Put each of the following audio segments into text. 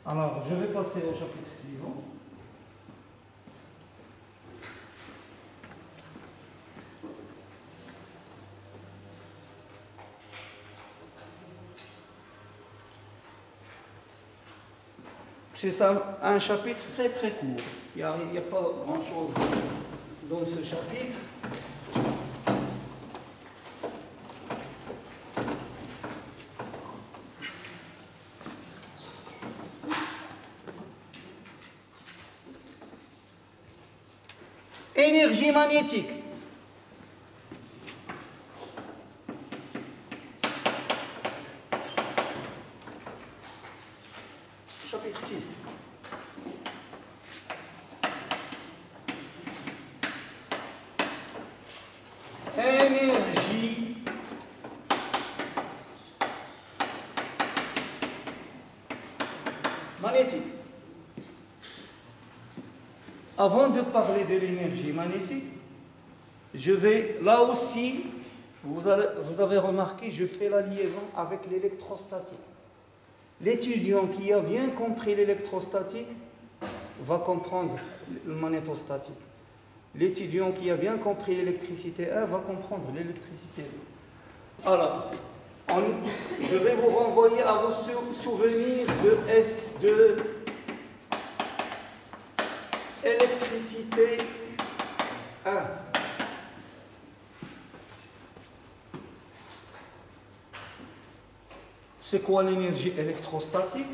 Alors, je vais passer au chapitre suivant. C'est ça, un chapitre très très court. Il n'y a pas grand-chose dans ce chapitre. Énergie magnétique. Chapitre 6. Énergie magnétique. Avant de parler de l'énergie magnétique, je vais, là aussi, vous avez remarqué, je fais la liaison avec l'électrostatique. L'étudiant qui a bien compris l'électrostatique va comprendre le magnétostatique. L'étudiant qui a bien compris l'électricité 1 va comprendre l'électricité 2. Alors, je vais vous renvoyer à vos souvenirs de S2, électricité 1. C'est quoi l'énergie électrostatique?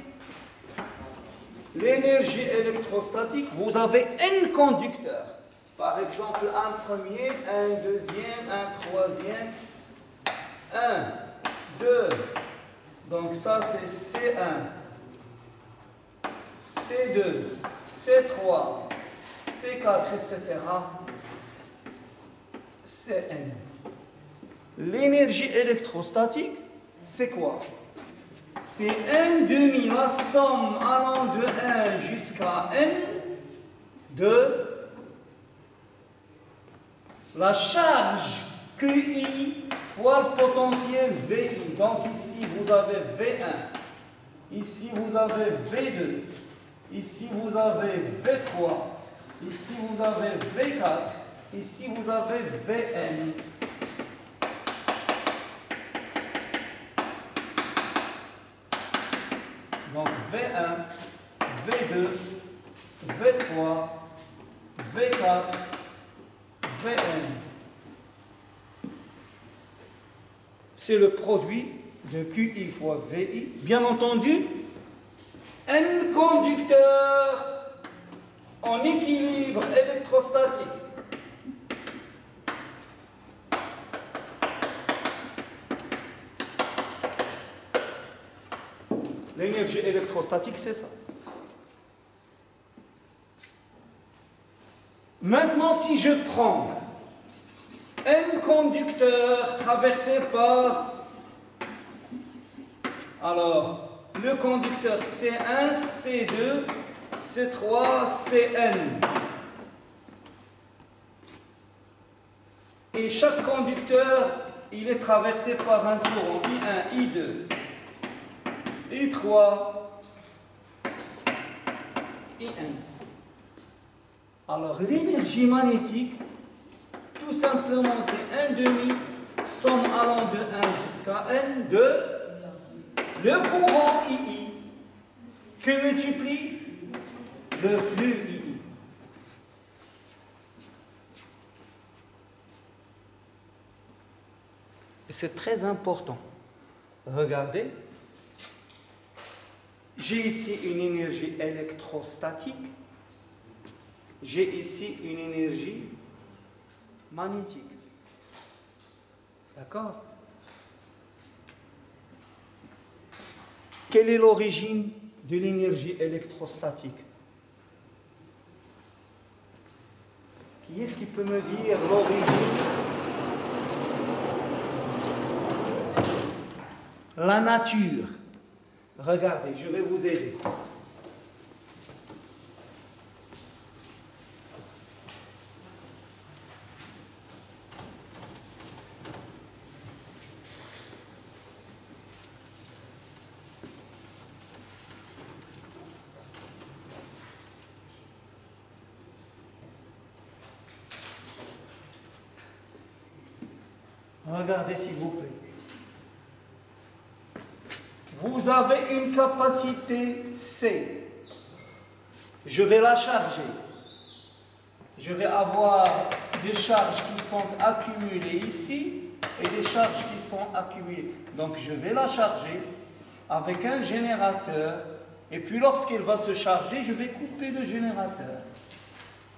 L'énergie électrostatique, vous avez un conducteur. Par exemple, un premier, un deuxième, un troisième, 1, 2. Donc ça, c'est C1, C2, C3, C4, etc. Cn. L'énergie électrostatique, c'est quoi? C'est 1/2, la somme allant de 1 jusqu'à n de la charge QI fois le potentiel VI. Donc ici vous avez V1, ici vous avez V2, ici vous avez V3, ici vous avez V4, ici vous avez Vn. Donc V1, V2, V3, V4, Vn. C'est le produit de QI fois VI. Bien entendu, un conducteur en équilibre électrostatique. L'énergie électrostatique, c'est ça. Maintenant, si je prends un conducteur traversé par... Alors, le conducteur C1, C2, C3, Cn. Et chaque conducteur, il est traversé par un courant I1, I2. I3, I1. Alors, l'énergie magnétique, tout simplement, c'est 1/2, somme allant de 1 jusqu'à n de le courant II que multiplie le flux II. Et c'est très important. Regardez. J'ai ici une énergie électrostatique. J'ai ici une énergie magnétique. D'accord? Quelle est l'origine de l'énergie électrostatique? Qui est-ce qui peut me dire l'origine? La nature. Regardez, je vais vous aider. Regardez s'il vous plaît. Vous avez une capacité C. Je vais la charger. Je vais avoir des charges qui sont accumulées ici et des charges qui sont accumulées. Donc je vais la charger avec un générateur et puis lorsqu'elle va se charger, je vais couper le générateur.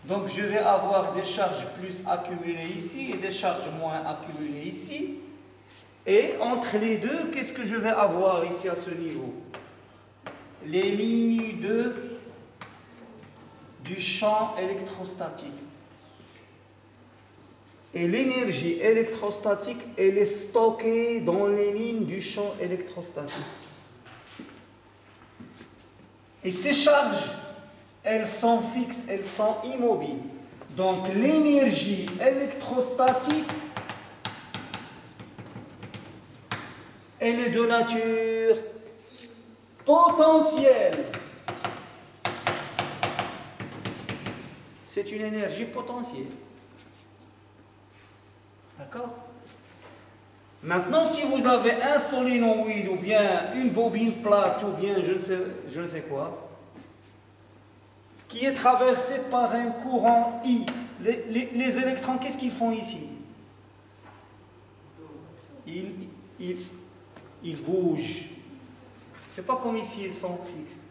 Donc je vais avoir des charges plus accumulées ici et des charges moins accumulées ici. Et entre les deux, qu'est-ce que je vais avoir ici à ce niveau? Les lignes du champ électrostatique. Et l'énergie électrostatique, elle est stockée dans les lignes du champ électrostatique. Et ces charges, elles sont fixes, elles sont immobiles. Donc l'énergie électrostatique, elle est de nature potentielle. C'est une énergie potentielle. D'accord? Maintenant, si vous avez un solénoïde ou bien une bobine plate ou bien je ne sais quoi, qui est traversé par un courant I, les électrons, qu'est-ce qu'ils font ici? Ils bougent. C'est pas comme ici, ils sont fixes.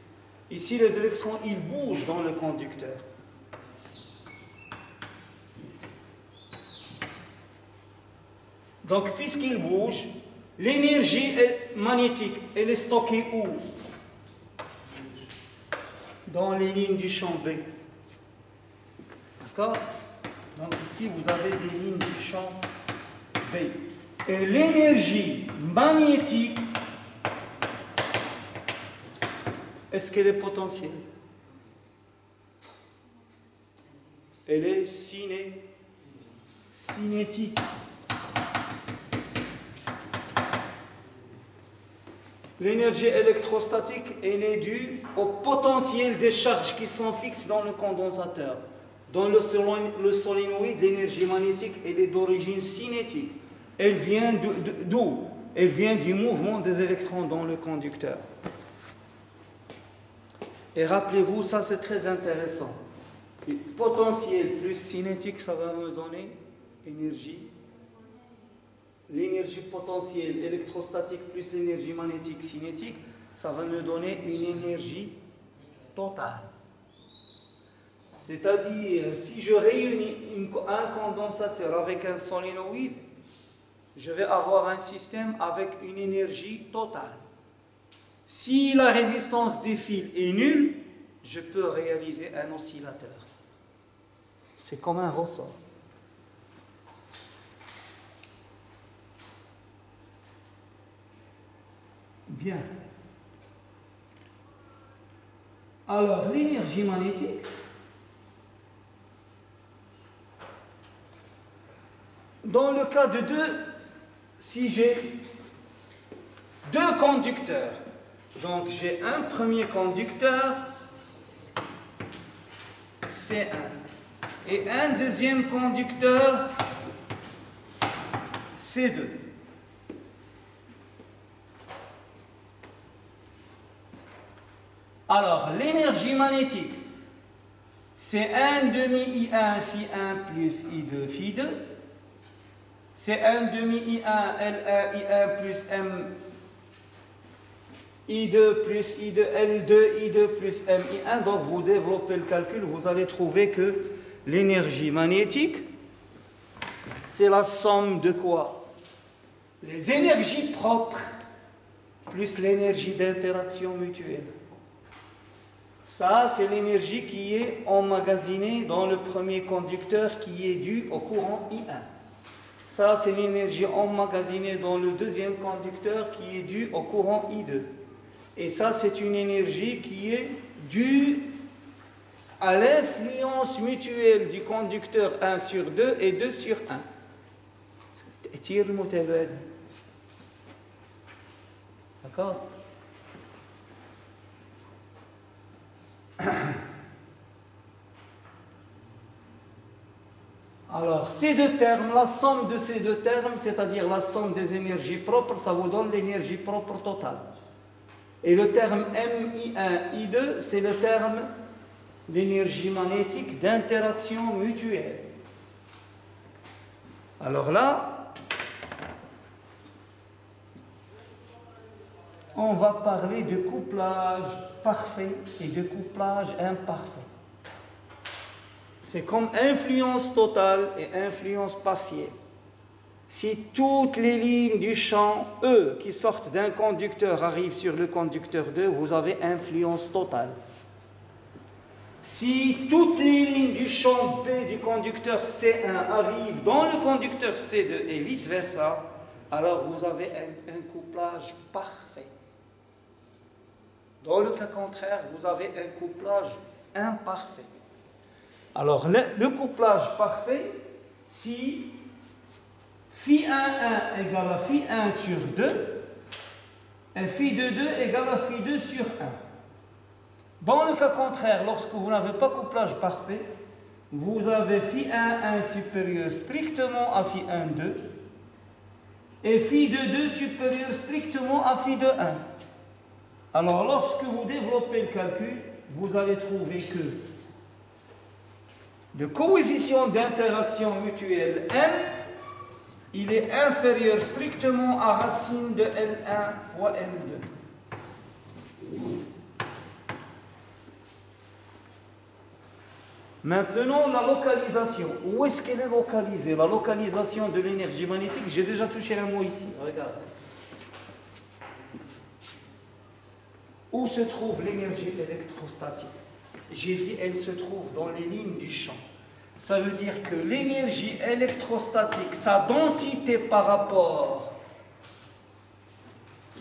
Ici, les électrons, ils bougent dans le conducteur. Donc, puisqu'ils bougent, l'énergie magnétique, elle est stockée où? Dans les lignes du champ B. D'accord? Donc ici, vous avez des lignes du champ B. Et l'énergie magnétique, est-ce qu'elle est potentielle? Elle est cinétique. L'énergie électrostatique, elle est due au potentiel des charges qui sont fixes dans le condensateur. Dans le solénoïde, l'énergie magnétique, elle est d'origine cinétique. Elle vient d'où? Elle vient du mouvement des électrons dans le conducteur. Et rappelez-vous, ça c'est très intéressant. Potentiel plus cinétique, ça va me donner énergie. L'énergie potentielle électrostatique plus l'énergie magnétique cinétique, ça va me donner une énergie totale. C'est-à-dire, si je réunis un condensateur avec un solénoïde, je vais avoir un système avec une énergie totale. Si la résistance des fils est nulle, je peux réaliser un oscillateur. C'est comme un ressort. Bien. Alors, l'énergie magnétique, dans le cas de si j'ai deux conducteurs, donc j'ai un premier conducteur, C1, et un deuxième conducteur, C2. Alors, l'énergie magnétique, c'est 1 demi I1 Φ1 plus I2 Φ2. C'est 1 demi I1 L1 I1 plus M I2 plus I2 L2 I2 plus M I1. Donc, vous développez le calcul, vous allez trouver que l'énergie magnétique, c'est la somme de quoi? Les énergies propres plus l'énergie d'interaction mutuelle. Ça, c'est l'énergie qui est emmagasinée dans le premier conducteur qui est due au courant I1. Ça, c'est l'énergie emmagasinée dans le deuxième conducteur qui est due au courant I2. Et ça, c'est une énergie qui est due à l'influence mutuelle du conducteur 1 sur 2 et 2 sur 1. D'accord? Alors, ces deux termes, la somme de ces deux termes, c'est-à-dire la somme des énergies propres, ça vous donne l'énergie propre totale. Et le terme MI1, I2, c'est le terme d'énergie magnétique d'interaction mutuelle. Alors là, on va parler de couplage parfait et de couplage imparfait. C'est comme influence totale et influence partielle. Si toutes les lignes du champ E qui sortent d'un conducteur arrivent sur le conducteur 2, vous avez influence totale. Si toutes les lignes du champ B du conducteur C1 arrivent dans le conducteur C2 et vice-versa, alors vous avez un couplage parfait. Dans le cas contraire, vous avez un couplage imparfait. Alors, le couplage parfait, si Φ1,1 égale à Φ1 sur 2, et Φ2,2 égale à Φ2 sur 1. Dans le cas contraire, lorsque vous n'avez pas couplage parfait, vous avez Φ1,1 supérieur strictement à Φ1,2 et Φ2,2 supérieur strictement à Φ2,1. Alors, lorsque vous développez le calcul, vous allez trouver que le coefficient d'interaction mutuelle M, il est inférieur strictement à racine de L1 fois L2. Maintenant, la localisation. Où est-ce qu'elle est localisée? La localisation de l'énergie magnétique, j'ai déjà touché un mot ici. Regarde. Où se trouve l'énergie électrostatique? J'ai dit elle se trouve dans les lignes du champ. Ça veut dire que l'énergie électrostatique, sa densité par rapport,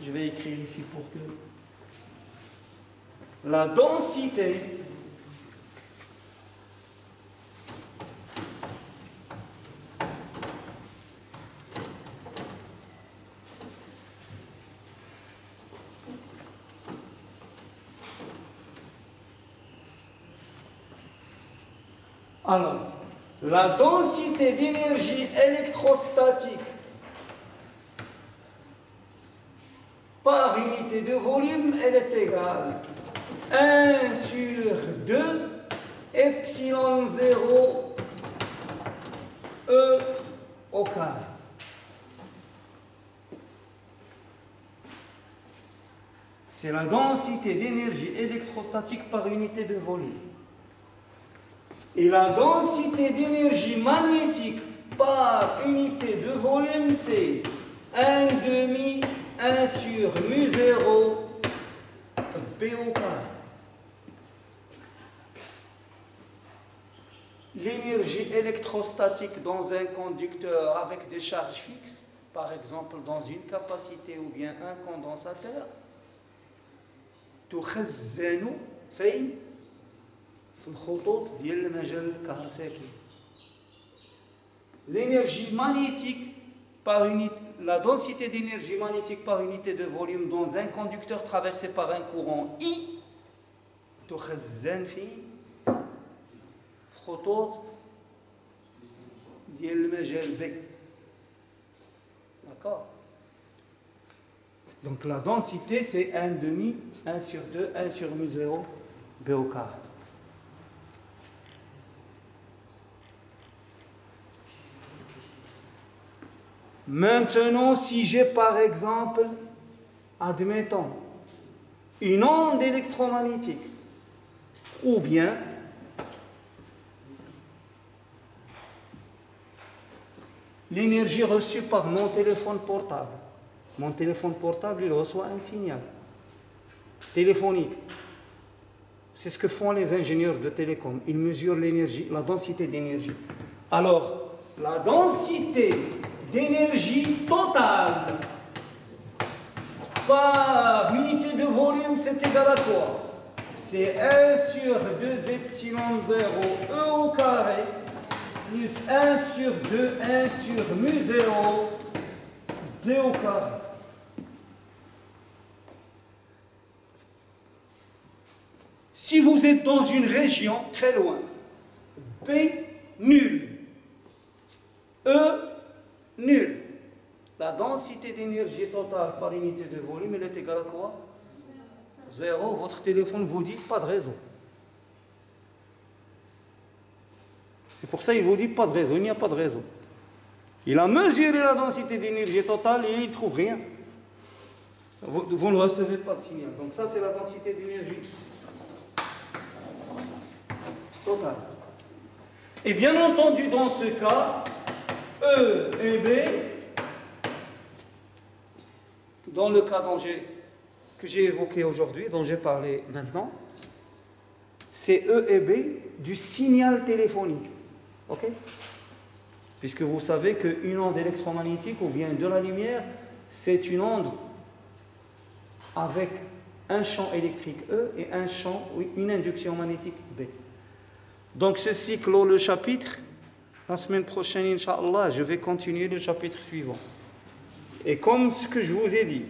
je vais écrire ici pour que la densité alors, la densité d'énergie électrostatique par unité de volume, elle est égale à 1 sur 2 epsilon 0 E au carré. C'est la densité d'énergie électrostatique par unité de volume. Et la densité d'énergie magnétique par unité de volume, c'est 1/2, 1 sur mu0, B au carré. L'énergie électrostatique dans un conducteur avec des charges fixes, par exemple dans une capacité ou bien un condensateur, تخزن فين؟ في الخطوط ديال المجال الكهربائي. L'énergie magnétique par unité, la densité d'énergie magnétique par unité de volume dans un conducteur traversé par un courant I تخزن في الخطوط ديال المجال B. D'accord? Donc la densité c'est 1/2, 1 sur 2, 1 sur mu0, B au carré. Maintenant, si j'ai par exemple, admettons, une onde électromagnétique, ou bien l'énergie reçue par mon téléphone portable. Mon téléphone portable, il reçoit un signal téléphonique. C'est ce que font les ingénieurs de télécom. Ils mesurent l'énergie, la densité d'énergie. Alors, la densité d'énergie totale par unité de volume, c'est égal à quoi? C'est 1 sur 2 epsilon 0 E au carré plus 1 sur 2, 1 sur mu0 D au carré. Si vous êtes dans une région très loin, B nul, E, nul. La densité d'énergie totale par unité de volume, elle est égale à quoi? 0. Votre téléphone vous dit pas de réseau. C'est pour ça qu'il vous dit pas de réseau, il n'y a pas de réseau. Il a mesuré la densité d'énergie totale et il ne trouve rien. Vous ne recevez pas de signal. Donc ça, c'est la densité d'énergie totale. Et bien entendu, dans ce cas, E et B, dans le cas que j'ai évoqué aujourd'hui, dont j'ai parlé maintenant, c'est E et B du signal téléphonique. Ok? Puisque vous savez qu'une onde électromagnétique ou bien de la lumière, c'est une onde avec un champ électrique E et une induction magnétique B. Donc ceci clôt le chapitre. La semaine prochaine, Inch'Allah, je vais continuer le chapitre suivant. Et comme ce que je vous ai dit,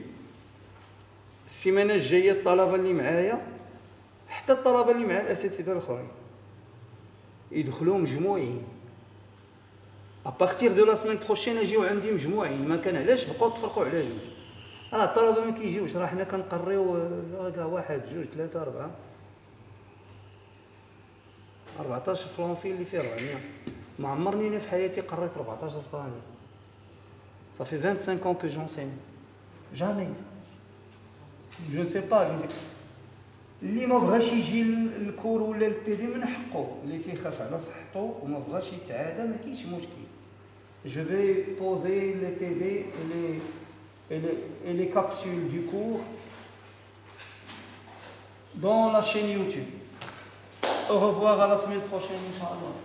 السيمانة الجاية الطلبة اللي معايا حتى الطلبة اللي مع الأساتذة الآخرين يدخلوا مجموعين. À partir de la semaine prochaine يجيو عندي مجموعين، ما كان علاش بقاو تفرقوا على جوج. راه الطلبة ما كيجيوش، راه حنا كنقريو كاع واحد جوج ثلاثة أربعة 14 فرونفيل اللي فيه 400. ما عمرني انا في حياتي قريت 14 فرانك. Ça fait 25 ans que j'enseigne. Jamais. Je ne sais pas. اللي ما بغاش يجي الكور ولا التيدي من حقه، اللي تيخاف على صحته وما بغاش يتعادى ما كاينش مشكل. Je vais poser les TD et les capsules du cours dans la chaîne YouTube. Au revoir à la semaine prochaine, Inch'Allah.